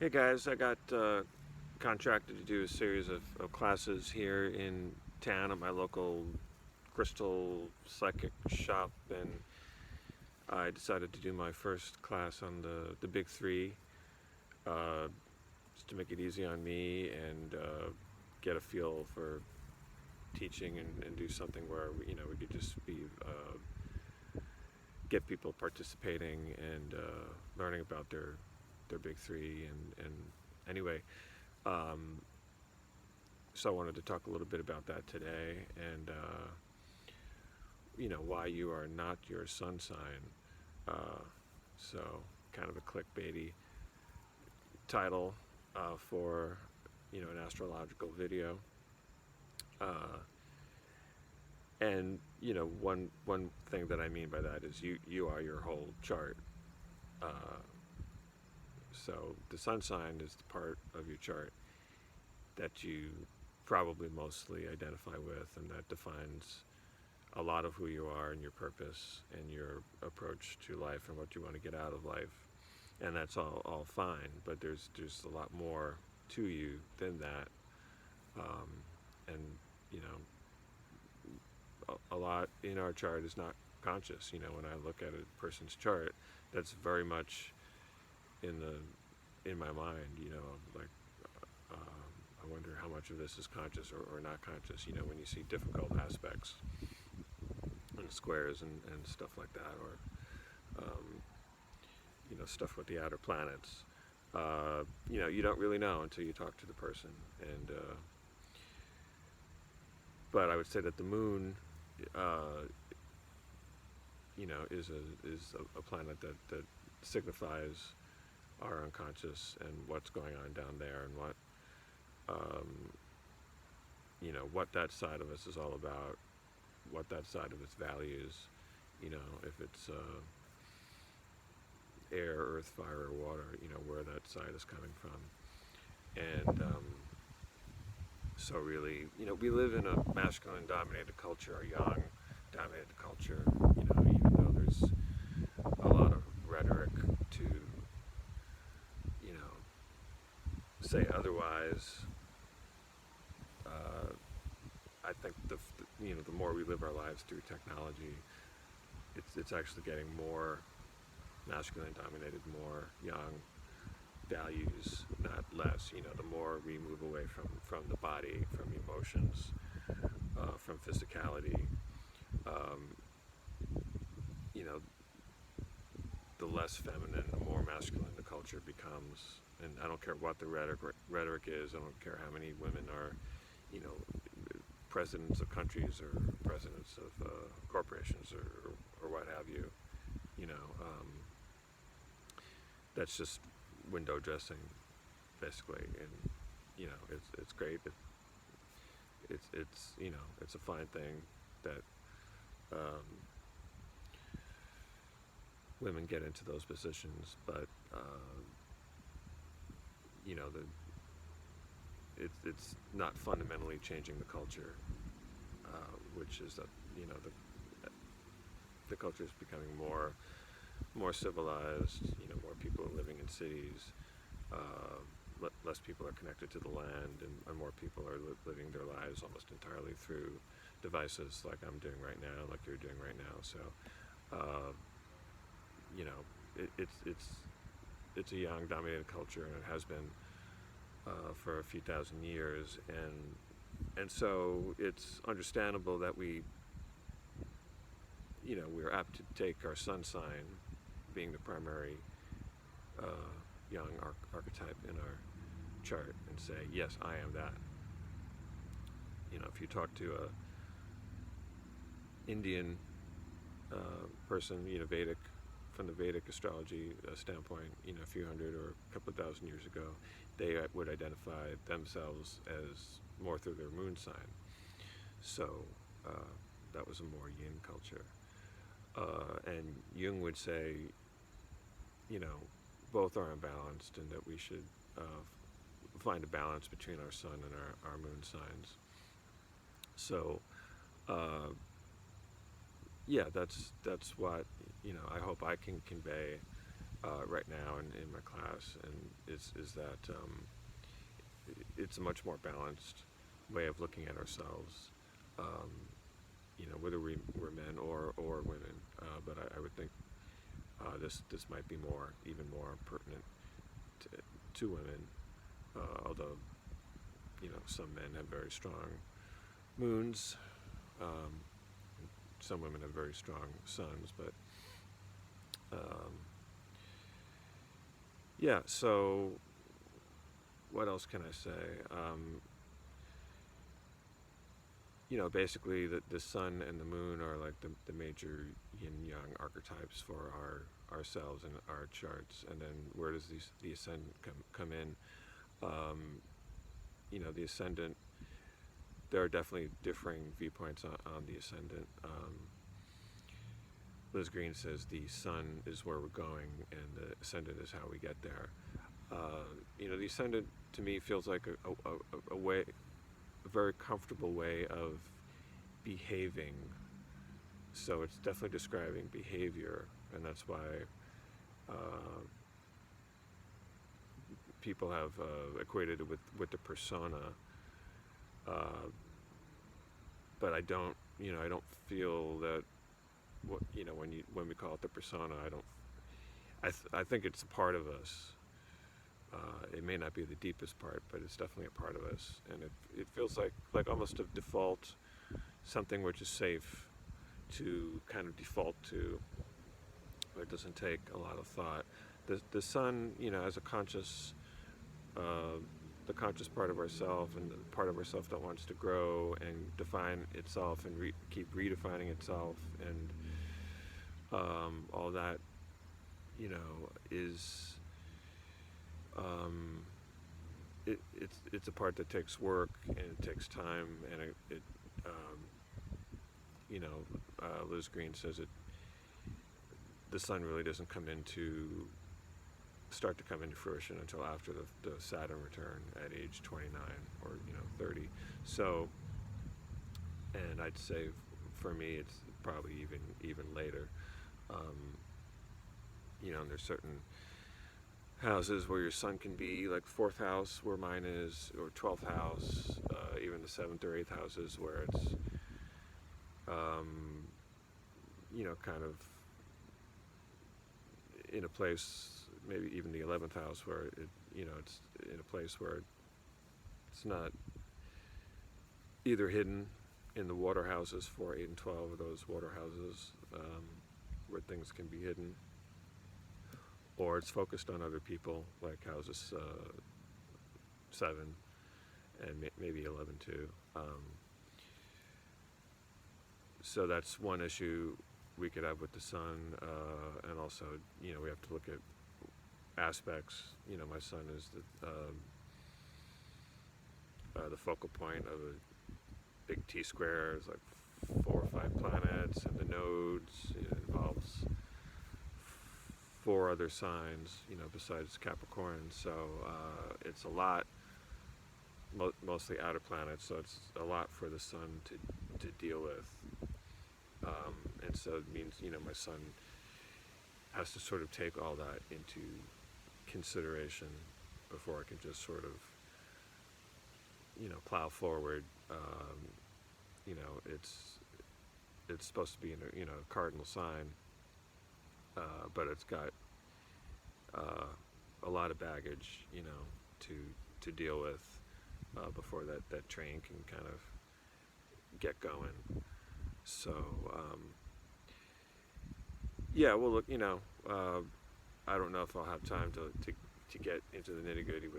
Hey guys, I got contracted to do a series of classes here in town at my local crystal psychic shop, and I decided to do my first class on the big three, uh, just to make it easy on me and get a feel for teaching and do something where we could just be get people participating and learning about their big three and anyway. Um, so I wanted to talk a little bit about that today, and why you are not your sun sign. Uh, so kind of a clickbaity title for an astrological video. Uh, and one thing that I mean by that is you are your whole chart. Uh, so the sun sign is the part of your chart that you probably mostly identify with, and that defines a lot of who you are and your purpose and your approach to life and what you want to get out of life. And that's all fine, but there's a lot more to you than that. And you know a lot in our chart is not conscious. When I look at a person's chart, that's very much in my mind. Like I wonder how much of this is conscious or not conscious. When you see difficult aspects and squares and stuff like that, or stuff with the outer planets. You don't really know until you talk to the person. And but I would say that the moon, is a planet that signifies our unconscious and what's going on down there, and um, what that side of us is all about, what that side of its values. If it's air, earth, fire, or water, where that side is coming from. And so really, we live in a masculine-dominated culture, a yang-dominated culture, even though there's a lot of rhetoric to, say otherwise. I think the more we live our lives through technology, it's actually getting more masculine dominated, more yang values, not less. The more we move away from the body, from emotions, from physicality, um, you know, the less feminine, the more masculine the culture becomes. And I don't care what the rhetoric is. I don't care how many women are, presidents of countries or presidents of corporations or what have you. You know, um, that's just window dressing, basically. And it's great. It's a fine thing that um, women get into those positions, but you know the it's not fundamentally changing the culture, which is that the culture is becoming more civilized. More people are living in cities. Less people are connected to the land, and more people are living their lives almost entirely through devices, like I'm doing right now, like you're doing right now. So, uh, you know, it's a yang-dominated culture, and it has been for a few thousand years, and so it's understandable that we're apt to take our sun sign, being the primary young archetype in our chart, and say, yes, I am that. If you talk to a Indian person, Vedic, from the Vedic astrology standpoint, a few hundred or a couple of thousand years ago, they would identify themselves as more through their moon sign. So that was a more yin culture. And Jung would say, both are unbalanced, and that we should find a balance between our sun and our moon signs. So, yeah, that's what I hope I can convey right now in my class, and is that it's a much more balanced way of looking at ourselves. Um, whether we're men or women, but I would think this might be even more pertinent to women, although some men have very strong moons, um, some women have very strong suns, but um, yeah. So what else can I say? Basically the sun and the moon are like the major yin yang archetypes for ourselves and our charts. And then where does the ascendant come in? The ascendant, there are definitely differing viewpoints on the ascendant. Liz Green says the sun is where we're going and the ascendant is how we get there. The ascendant to me feels like a way, a very comfortable way of behaving. So it's definitely describing behavior, and that's why people have equated it with the persona. But I don't feel that when we call it the persona, I think it's a part of us. It may not be the deepest part, but it's definitely a part of us, and it feels like almost a default, something which is safe to kind of default to. It doesn't take a lot of thought. The sun, as a conscious, the conscious part of ourself, and the part of ourself that wants to grow and define itself and keep redefining itself, and all that, is it's a part that takes work and it takes time, and Liz Green says the sun really doesn't start to come into fruition until after the Saturn return at age 29 or 30. So, and I'd say for me it's probably even later. And there's certain houses where your sun can be like 4th house, where mine is, or 12th house, even the 7th or 8th houses where it's kind of in a place, maybe even the 11th house, where it's in a place where it's not either hidden in the water houses, 4, 8, and 12 of those water houses, where things can be hidden, or it's focused on other people, like houses 7 and maybe 11 too. So that's one issue we could have with the sun, and also we have to look at aspects. My sun is the focal point of a big T square. It's like 4 or 5 planets, and the nodes. It involves 4 other signs, besides Capricorn. So it's a lot, mostly outer planets. So it's a lot for the sun to deal with. And so it means, my sun has to sort of take all that into consideration before I can just sort of, plow forward. It's supposed to be in a cardinal sign, but it's got a lot of baggage, to deal with before that train can kind of get going. So, well, look, I don't know if I'll have time to get into the nitty-gritty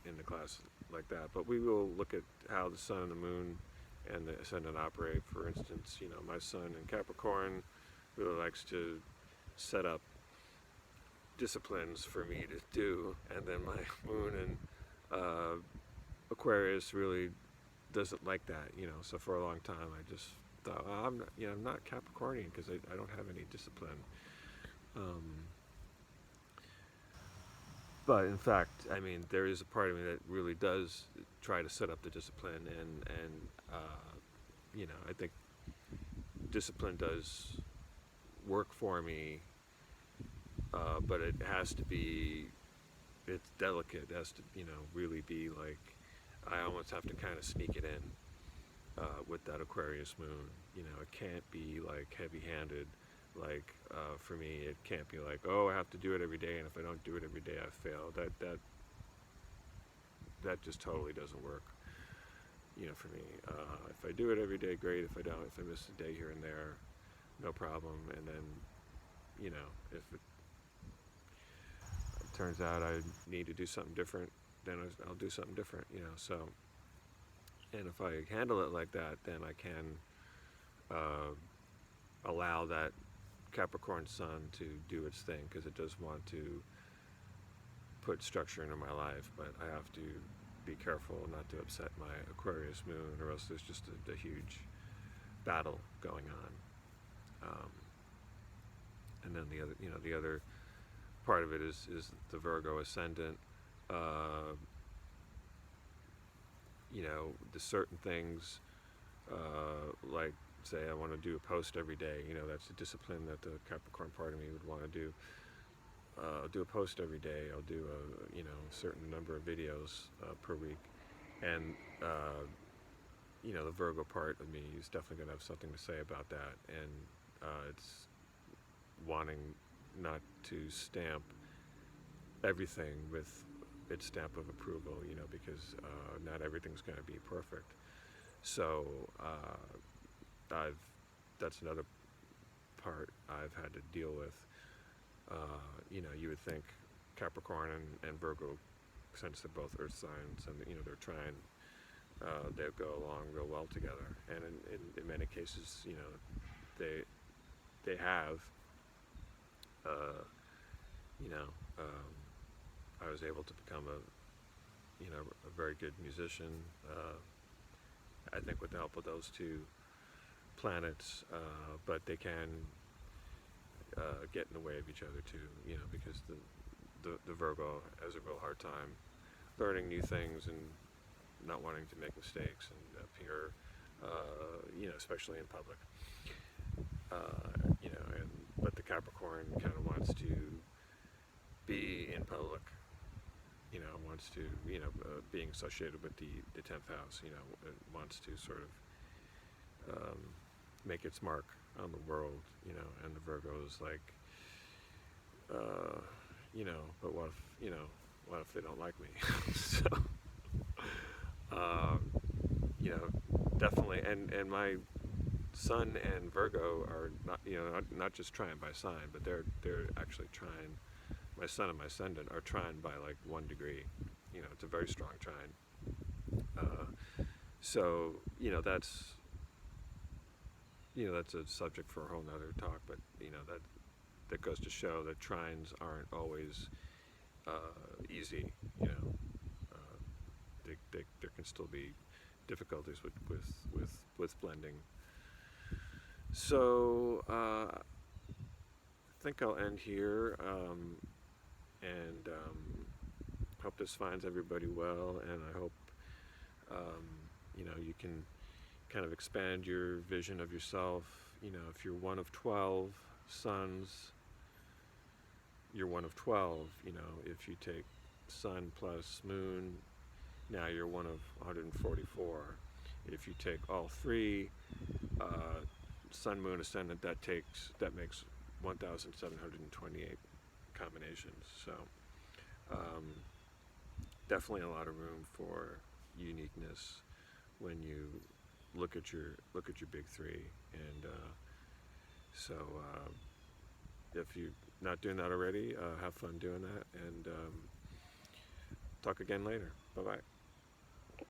in the class like that, but we will look at how the sun and the moon and the ascendant operate. For instance, my sun in Capricorn really likes to set up disciplines for me to do, and then my moon in Aquarius really doesn't like that, so for a long time I just thought, I'm not Capricornian because I don't have any discipline. But in fact, there is a part of me that really does try to set up the discipline, and I think discipline does work for me but it has to be, it's delicate. It has to, really be like, I almost have to kind of sneak it in with that Aquarius moon. It can't be like heavy-handed. Like for me, it can't be like, oh, I have to do it every day, and if I don't do it every day, I fail. That just totally doesn't work. For me, if I do it every day, great. If I don't, if I miss a day here and there, no problem. And then, if it turns out I need to do something different, then I'll do something different. So, and if I handle it like that, then I can allow that Capricorn sun to do its thing, because it does want to put structure into my life, but I have to be careful not to upset my Aquarius moon, or else there's just a huge battle going on. And then the other part of it is the Virgo ascendant. The certain things, like say I want to do a post every day. That's a discipline that the Capricorn part of me would want to do. I'll do a post every day. I'll do a certain number of videos per week, and the Virgo part of me is definitely going to have something to say about that, and it's wanting not to stamp everything with its stamp of approval, because not everything's going to be perfect. So that's another part I've had to deal with. You would think Capricorn and Virgo, since they're both earth signs, and they're trying, they go along real well together. And in many cases, they have. I was able to become a very good musician. I think with the help of those two planets, but they can get in the way of each other too, because the Virgo has a real hard time learning new things and not wanting to make mistakes and appear, especially in public. But the Capricorn kind of wants to be in public, wants to, being associated with the 10th house, it wants to sort of make its mark on the world, and the Virgo is like, but what if they don't like me? So, definitely, and my Sun and Virgo are not just trine by sign, but they're actually trine. My Sun and my Ascendant are trine by like 1 degree. It's a very strong trine. So that's a subject for a whole nother talk. But that goes to show that trines aren't always easy. There can still be difficulties with blending. So I think I'll end here, and hope this finds everybody well, and I hope you can kind of expand your vision of yourself. If you're one of 12 suns, you're one of 12. If you take sun plus moon, now you're one of 144. If you take all three, sun, moon, ascendant, that makes 1,728 combinations. So definitely a lot of room for uniqueness when you look at your big three. And so if you're not doing that already, have fun doing that, and talk again later. Bye-bye.